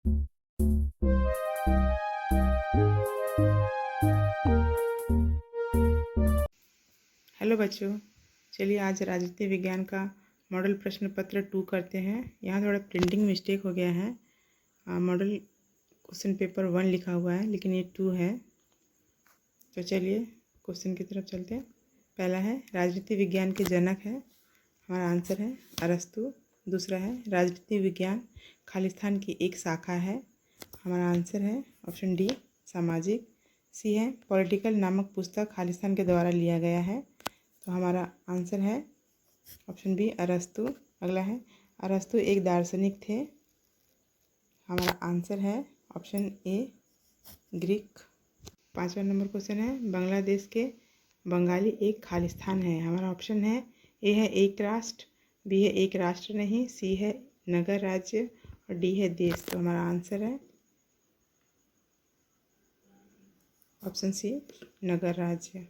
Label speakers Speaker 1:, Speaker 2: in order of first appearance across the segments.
Speaker 1: Hello बच्चों, चलिए आज राजनीति विज्ञान का मॉडल प्रश्न पत्र 2 करते हैं। यहाँ थोड़ा प्रिंटिंग मिस्टेक हो गया है। मॉडल क्वेश्चन पेपर 1 लिखा हुआ है लेकिन ये 2 है। तो चलिए क्वेश्चन की तरफ चलते हैं। पहला है राजनीति विज्ञान के जनक है, हमारा आंसर है अरस्तु। दूसरा है राजनीति विज्ञान खालिस्तान की एक शाखा है, हमारा आंसर है ऑप्शन डी सामाजिक। सी है पॉलिटिकल नामक पुस्तक खालिस्तान के द्वारा लिया गया है, तो हमारा आंसर है ऑप्शन बी अरस्तु। अगला है अरस्तु एक दार्शनिक थे, हमारा आंसर है ऑप्शन ए ग्रीक। 5वां नंबर क्वेश्चन है बांग्लादेश के बंगाली एक खालिस्तान है, हमारा ऑप्शन है ए है एक राष्ट्र, बी है एक राष्ट्र नहीं, सी है नगर राज्य और डी है देश। तो हमारा आंसर है ऑप्शन सी नगर राज्य।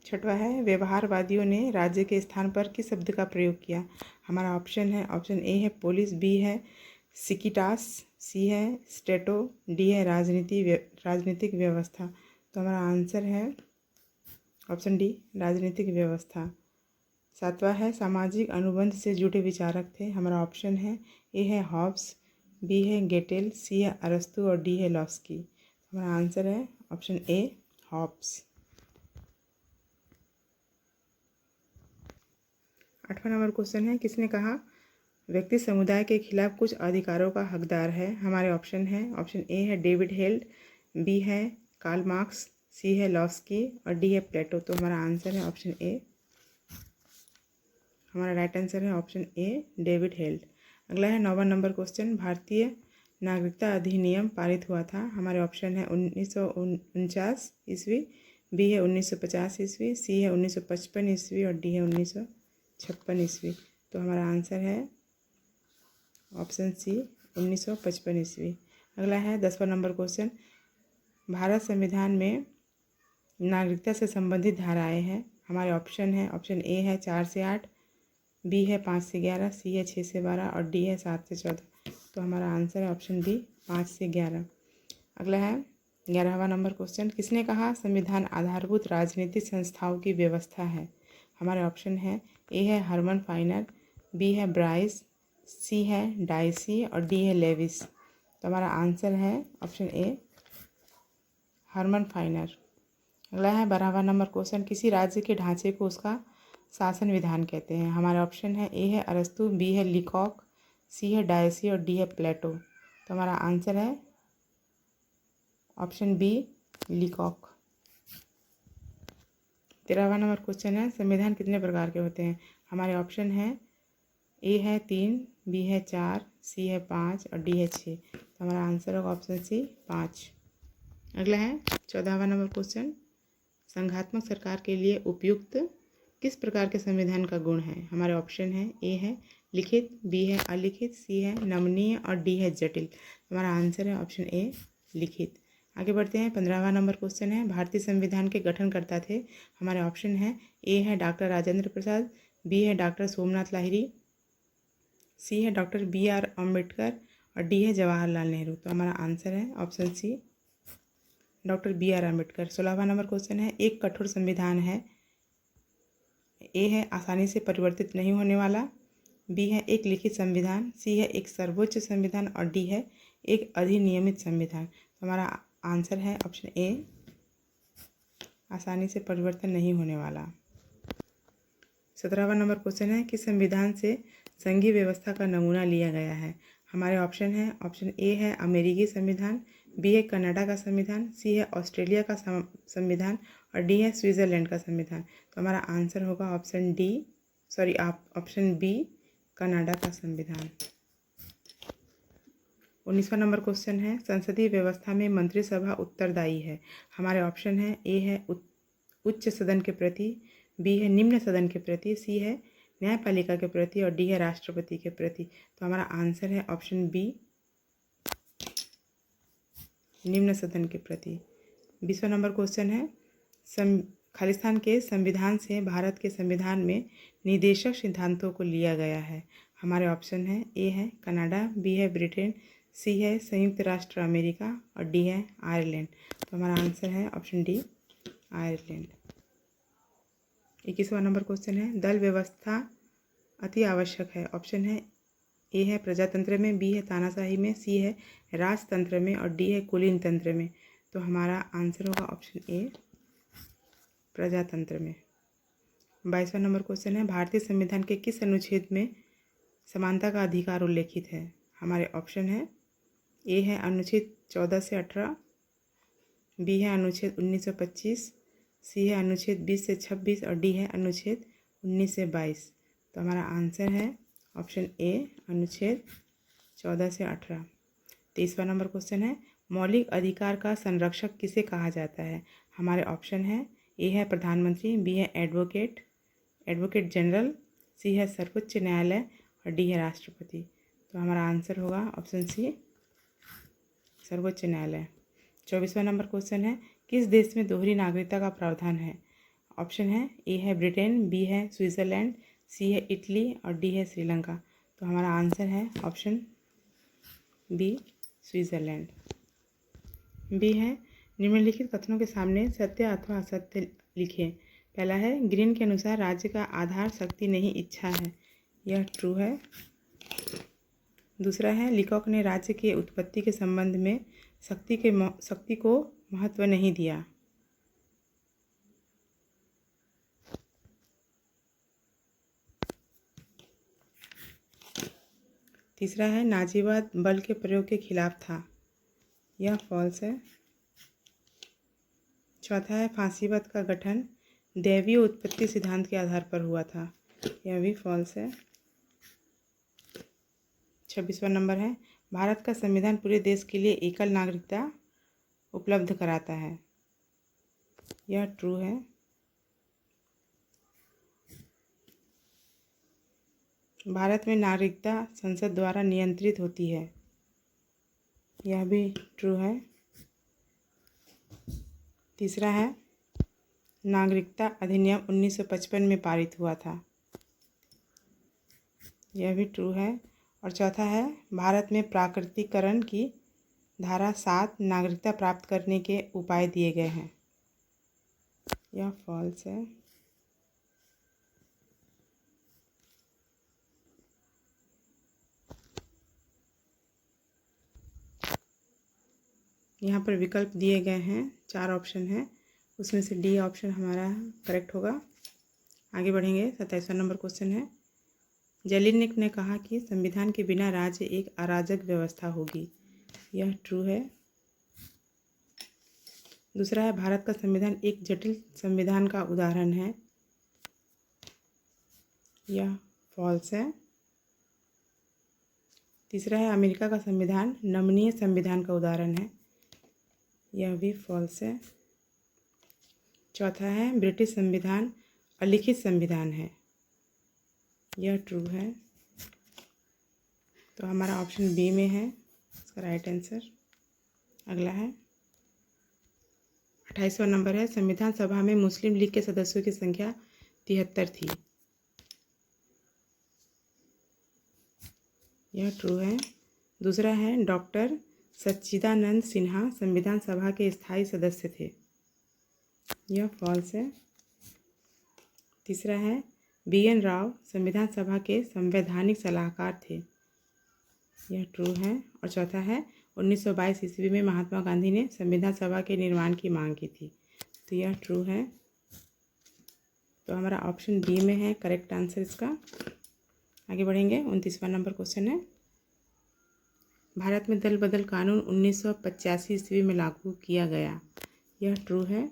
Speaker 1: 6वां है व्यवहारवादियों ने राज्य के स्थान पर किस शब्द का प्रयोग किया, हमारा ऑप्शन है ऑप्शन ए है पुलिस, बी है सिकिटास, सी है स्टेटो, डी है राजनीतिक व्यवस्था। तो हमारा आंसर है ऑप्शन डी राजनीतिक व्यवस्था। 7वां है सामाजिक अनुबंध से जुड़े विचारक थे, हमारा ऑप्शन है ए है हॉब्स, बी है गेटेल, सी है अरस्तु और डी है लॉस्की। हमारा आंसर है ऑप्शन ए हॉब्स। 8वां नंबर क्वेश्चन है किसने कहा व्यक्ति समुदाय के खिलाफ कुछ अधिकारों का हकदार है, हमारे ऑप्शन है ऑप्शन ए है डेविड हेल्ड, बी है कार्ल मार्क्स, सी है लॉस्की और डी है प्लेटो। तो हमारा आंसर है ऑप्शन ए, हमारा राइट आंसर है ऑप्शन ए डेविड हेल्ड। अगला है 9वां नंबर क्वेश्चन भारतीय नागरिकता अधिनियम पारित हुआ था, हमारे ऑप्शन है 1949 ईस्वी, बी है 1950 ईस्वी, सी है 1955 ईस्वी और डी है 1956 ईस्वी। तो हमारा आंसर है ऑप्शन सी 1955 ईस्वी। अगला है 10वां नंबर क्वेश्चन भारत संविधान में नागरिकता से संबंधित धाराएं हैं, हमारे ऑप्शन है ऑप्शन ए है 4 से 8, बी है 5 से 11, सी है 6 से 12 और डी है 7 से 14। तो हमारा आंसर है ऑप्शन बी 5 से 11। अगला है 11वां नंबर क्वेश्चन किसने कहा संविधान आधारभूत राजनीतिक संस्थाओं की व्यवस्था है, हमारे ऑप्शन है ए है हरमन फाइनर, बी है ब्राइस, सी है डाइसी और डी है लेविस। तो हमारा आंसर है ऑप्शन ए हरमन फाइनर। अगला है 12वां नंबर क्वेश्चन किसी राज्य के ढांचे को उसका शासन विधान कहते हैं, हमारे ऑप्शन है ए है अरस्तु, बी है लीकॉक, सी है डायसी और डी है प्लेटो। तो हमारा आंसर है ऑप्शन बी लीकॉक। 13वां नंबर क्वेश्चन है संविधान कितने प्रकार के होते हैं, हमारे ऑप्शन है ए है 3, बी है 4, सी है 5 और डी है 6। तो हमारा आंसर होगा ऑप्शन सी 5। अगला है 14वां नंबर क्वेश्चन संघात्मक सरकार के लिए उपयुक्त किस प्रकार के संविधान का गुण है, हमारे ऑप्शन है ए है लिखित, बी है अलिखित, सी है नमनीय और डी है जटिल। हमारा आंसर है ऑप्शन ए लिखित। आगे बढ़ते हैं 15वां नंबर क्वेश्चन है भारतीय संविधान के गठनकर्ता थे, हमारे ऑप्शन है ए है डॉक्टर राजेंद्र प्रसाद, बी है डॉक्टर सोमनाथ लाहिरी, सी है डॉक्टर बी आर अम्बेडकर और डी है जवाहरलाल नेहरू। तो हमारा आंसर है option C doctor B R Ambedkar. 16वां नंबर क्वेश्चन है एक कठोर संविधान है, ए है आसानी से परिवर्तित नहीं होने वाला, बी है एक लिखित संविधान, सी है एक सर्वोच्च संविधान और डी है एक अधिनियमित संविधान। तो हमारा आंसर है ऑप्शन ए आसानी से परिवर्तन नहीं होने वाला। 17वां नंबर क्वेश्चन है किस संविधान से संघीय व्यवस्था का नमूना लिया गया है, हमारे ऑप्शन है ऑप्शन ए है अमेरिकी संविधान, बी है कनाडा का संविधान, सी है ऑस्ट्रेलिया का संविधान और डी है स्विट्ज़रलैंड का संविधान। तो हमारा आंसर होगा ऑप्शन बी कनाडा का संविधान। 19वां नंबर क्वेश्चन है संसदीय व्यवस्था में मंत्रिसभा उत्तरदायी है, हमारे ऑप्शन है ए है उच्च सदन के प्रति, बी है निम्न सदन के प्रति, सी है न्यायपालिका के प्रति और डी है राष्ट्रपति के प्रति। तो हमारा आंसर है ऑप्शन बी निम्न सदन के प्रति। 20वां नंबर क्वेश्चन है खालिस्तान के संविधान से भारत के संविधान में निर्देशक सिद्धांतों को लिया गया है, हमारे ऑप्शन है ए है कनाडा, बी है ब्रिटेन, सी है संयुक्त राष्ट्र अमेरिका और डी है आयरलैंड। तो हमारा आंसर है ऑप्शन डी आयरलैंड। 21वां नंबर क्वेश्चन है दल व्यवस्था अति आवश्यक है। ऑप्शन है ए है प्रजातंत्र में, बी है तानाशाही में, सी है राजतंत्र में और डी है कुलीन तंत्र में। तो हमारा आंसर होगा ऑप्शन ए प्रजातंत्र में। 22वां नंबर क्वेश्चन है भारतीय संविधान के किस अनुच्छेद में समानता का अधिकार उल्लेखित है। हमारे ऑप्शन है ए है अनुच्छेद 14 से 18, बी है अनुच्छेद 19 से 25, सी है अनुच्छेद 20 से 26 और डी है अनुच्छेद 19 से 22। तो हमारा आंसर है ऑप्शन ए अनुच्छेद 14 से 18। 23वां नंबर क्वेश्चन है मौलिक अधिकार का संरक्षक किसे कहा जाता है। हमारे ऑप्शन है ए है प्रधानमंत्री, बी है एडवोकेट जनरल, सी है सर्वोच्च न्यायालय और डी है राष्ट्रपति। तो हमारा आंसर होगा ऑप्शन सी सर्वोच्च न्यायालय। 24वां नंबर क्वेश्चन है किस देश में दोहरी नागरिकता का प्रावधान है। ऑप्शन है ए है ब्रिटेन, बी है स्विट्ज़रलैंड, सी है इटली और डी है श्रीलंका। तो हमारा आंसर है ऑप्शन बी स्विट्ज़रलैंड। बी है निम्नलिखित कथनों के सामने सत्य अथवा असत्य लिखें। पहला है ग्रीन के अनुसार राज्य का आधार शक्ति नहीं इच्छा है, यह ट्रू है। दूसरा है लिकॉक ने राज्य की उत्पत्ति के संबंध में शक्ति को महत्व नहीं दिया। तीसरा है नाजीवाद बल के प्रयोग के खिलाफ था, यह फॉल्स है। चौथा है फांसीवाद का गठन दैवीय उत्पत्ति सिद्धांत के आधार पर हुआ था, यह भी फॉल्स है। 26वां नंबर है भारत का संविधान पूरे देश के लिए एकल नागरिकता उपलब्ध कराता है, यह ट्रू है। भारत में नागरिकता संसद द्वारा नियंत्रित होती है, यह भी ट्रू है। तीसरा है नागरिकता अधिनियम 1955 में पारित हुआ था, यह भी ट्रू है। और चौथा है भारत में प्राकृतिकरण की धारा 7 नागरिकता प्राप्त करने के उपाय दिए गए हैं, यह फॉल्स है। यहाँ पर विकल्प दिए गए हैं, 4 ऑप्शन हैं, उसमें से डी ऑप्शन हमारा करेक्ट होगा। आगे बढ़ेंगे। 27वां नंबर क्वेश्चन है जेलिनिक ने कहा कि संविधान के बिना राज्य एक अराजक व्यवस्था होगी, यह ट्रू है। दूसरा है भारत का संविधान एक जटिल संविधान का उदाहरण है, यह फॉल्स है। तीसरा है अमेरिका का संविधान नमनीय संविधान का उदाहरण है, यह भी फॉल्स है। चौथा है ब्रिटिश संविधान अलिखित संविधान है, यह ट्रू है। तो हमारा ऑप्शन बी में है इसका राइट आंसर। अगला है 28वां नंबर है संविधान सभा में मुस्लिम लीग के सदस्यों की संख्या 73 थी, यह ट्रू है। दूसरा है डॉक्टर सच्चिदानंद सिन्हा संविधान सभा के स्थायी सदस्य थे, यह फॉल्स है। तीसरा है BN राव संविधान सभा के संवैधानिक सलाहकार थे, यह ट्रू है। और चौथा है 1922 ईस्वी में महात्मा गांधी ने संविधान सभा के निर्माण की मांग की थी, तो यह ट्रू है। तो हमारा ऑप्शन बी में है करेक्ट आंसर इसका। आगे बढ़ेंगे। 29वां नंबर क्वेश्चन है भारत में दल बदल कानून 1985 ईस्वी में लागू किया गया, यह ट्रू है।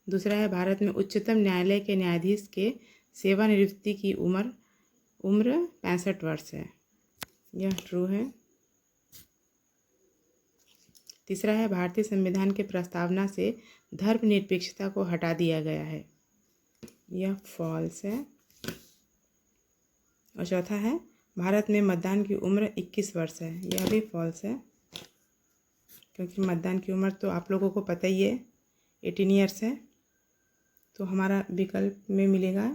Speaker 1: दूसरा है भारत में उच्चतम न्यायालय के न्यायाधीश के सेवानिवृत्ति की उम्र 65 वर्ष है, यह ट्रू है। तीसरा है भारतीय संविधान के प्रस्तावना से धर्मनिरपेक्षता को हटा दिया गया है, यह फॉल्स है। और चौथा है भारत में मतदान की उम्र 21 वर्ष है, यह भी फॉल्स है, क्योंकि मतदान की उम्र तो आप लोगों को पता ही है 18 ईयर्स है। तो हमारा विकल्प में मिलेगा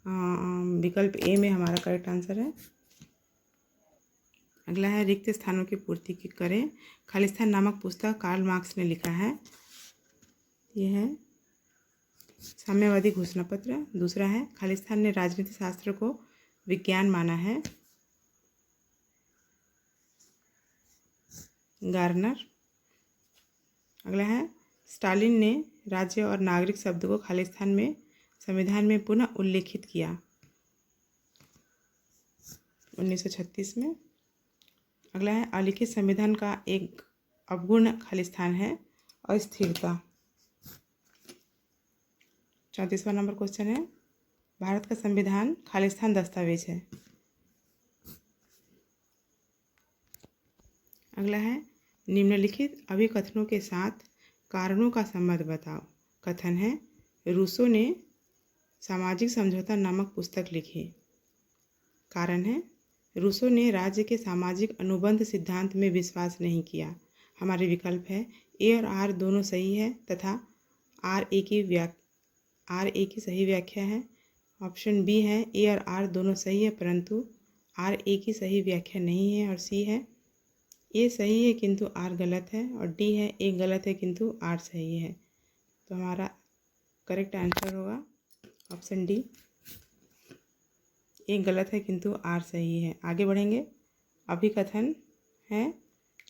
Speaker 1: विकल्प ए में हमारा करेक्ट आंसर है। अगला है रिक्त स्थानों की पूर्ति करें। खालिस्तान नामक पुस्तक कार्ल मार्क्स ने लिखा है। ये है साम्यवादी घोषणा पत्र। दूसरा है खालिस्तान ने राजनीति शास्त्र को विज्ञान माना है, गार्नर। अगला है स्टालिन ने राज्य और नागरिक शब्द को खालिस्तान में संविधान में पुनः उल्लेखित किया 1936 में। अगला है अलिखित संविधान का एक अवगुण खालिस्तान है, अस्थिरता। 34वां नंबर क्वेश्चन है भारत का संविधान खालिस्तान दस्तावेज है। अगला है निम्नलिखित अभिकथनों के साथ कारणों का संबंध बताओ। कथन है रूसो ने सामाजिक समझौता नामक पुस्तक लिखी। कारण है रूसो ने राज्य के सामाजिक अनुबंध सिद्धांत में विश्वास नहीं किया। हमारे विकल्प है ए और आर दोनों सही है तथा आर ए की सही व्याख्या है। ऑप्शन बी है ए और आर दोनों सही है परंतु आर ए की सही व्याख्या नहीं है। और सी है ए सही है किंतु आर गलत है। और डी है ए गलत है किंतु आर सही है। तो हमारा करेक्ट आंसर होगा ऑप्शन डी, ए गलत है किंतु आर सही है। आगे बढ़ेंगे। अभिकथन है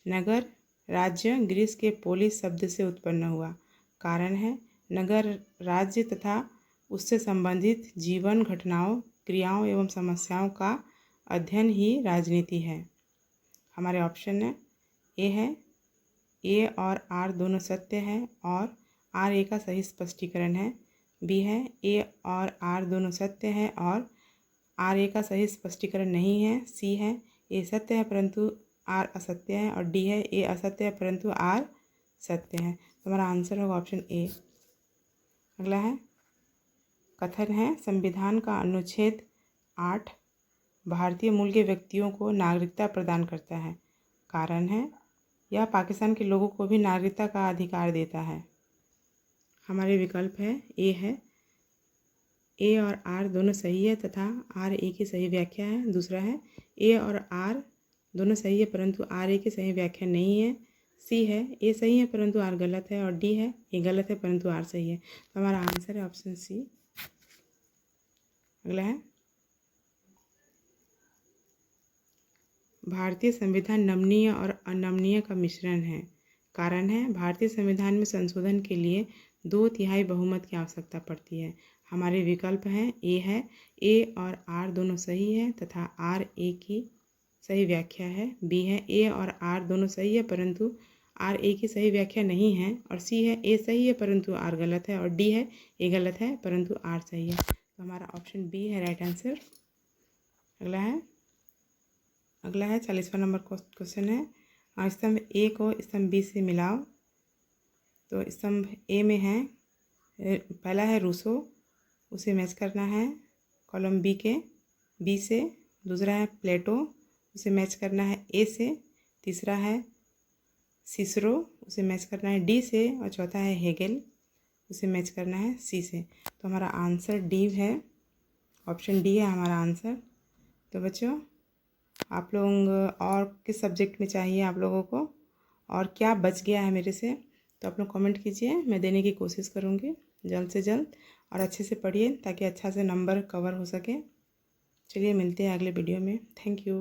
Speaker 1: नगर राज्य ग्रीस के पोलिस शब्द से उत्पन्न हुआ। कारण है नगर राज्य तथा उससे संबंधित जीवन घटनाओं क्रियाओं एवं समस्याओं का अध्ययन ही राजनीति है। हमारे ऑप्शन है ए और आर दोनों सत्य है और आर ए का सही स्पष्टीकरण है। बी है ए और आर दोनों सत्य है और आर ए का सही स्पष्टीकरण नहीं है। सी है ए सत्य है परंतु आर असत्य है। और डी है ए असत्य है परंतु आर सत्य है। तो हमारा आंसर होगा ऑप्शन ए। अगला है कथन है संविधान का अनुच्छेद 8 भारतीय मूल के व्यक्तियों को नागरिकता प्रदान करता है। कारण है यह पाकिस्तान के लोगों को भी नागरिकता का अधिकार देता है। हमारे विकल्प है ए और आर दोनों सही है तथा आर ए की सही व्याख्या है। दूसरा है ए और आर दोनों सही है परंतु आर ए की सही व्याख्या नहीं है। सी है ए सही है परंतु आर गलत है। और डी है ए गलत है परंतु आर सही है। तो हमारा आंसर है ऑप्शन सी। अगला है भारतीय संविधान नमनीय और अनमनीय का मिश्रण है। कारण है भारतीय संविधान में संशोधन के लिए 2/3 बहुमत की आवश्यकता पड़ती है। हमारे विकल्प हैं ए और आर दोनों सही है तथा आर ए की सही व्याख्या है। बी है ए और आर दोनों सही है परंतु आर ए की सही व्याख्या नहीं है। और सी है ए सही है परंतु आर गलत है। और डी है ए गलत है परंतु आर सही है। तो हमारा ऑप्शन बी है राइट आंसर। अगला है 40वां नंबर क्वेश्चन है स्तंभ ए को स्तंभ बी से मिलाओ। तो स्तंभ ए में है पहला है रूसो, उसे मैच करना है कॉलम बी से। दूसरा है प्लेटो, उसे मैच करना है ए से। तीसरा है सिसरो, उसे मैच करना है डी से। और चौथा है हेगेल, उसे मैच करना है सी से। तो हमारा आंसर डी है, ऑप्शन डी है हमारा आंसर। तो बच्चों आप लोग और किस सब्जेक्ट में चाहिए आप लोगों को और क्या बच गया है मेरे से, तो आप लोग कमेंट कीजिए, मैं देने की कोशिश करूँगी जल्द से जल्द। और अच्छे से पढ़िए ताकि अच्छा से नंबर कवर हो सके। चलिए मिलते हैं अगले वीडियो में। Thank you.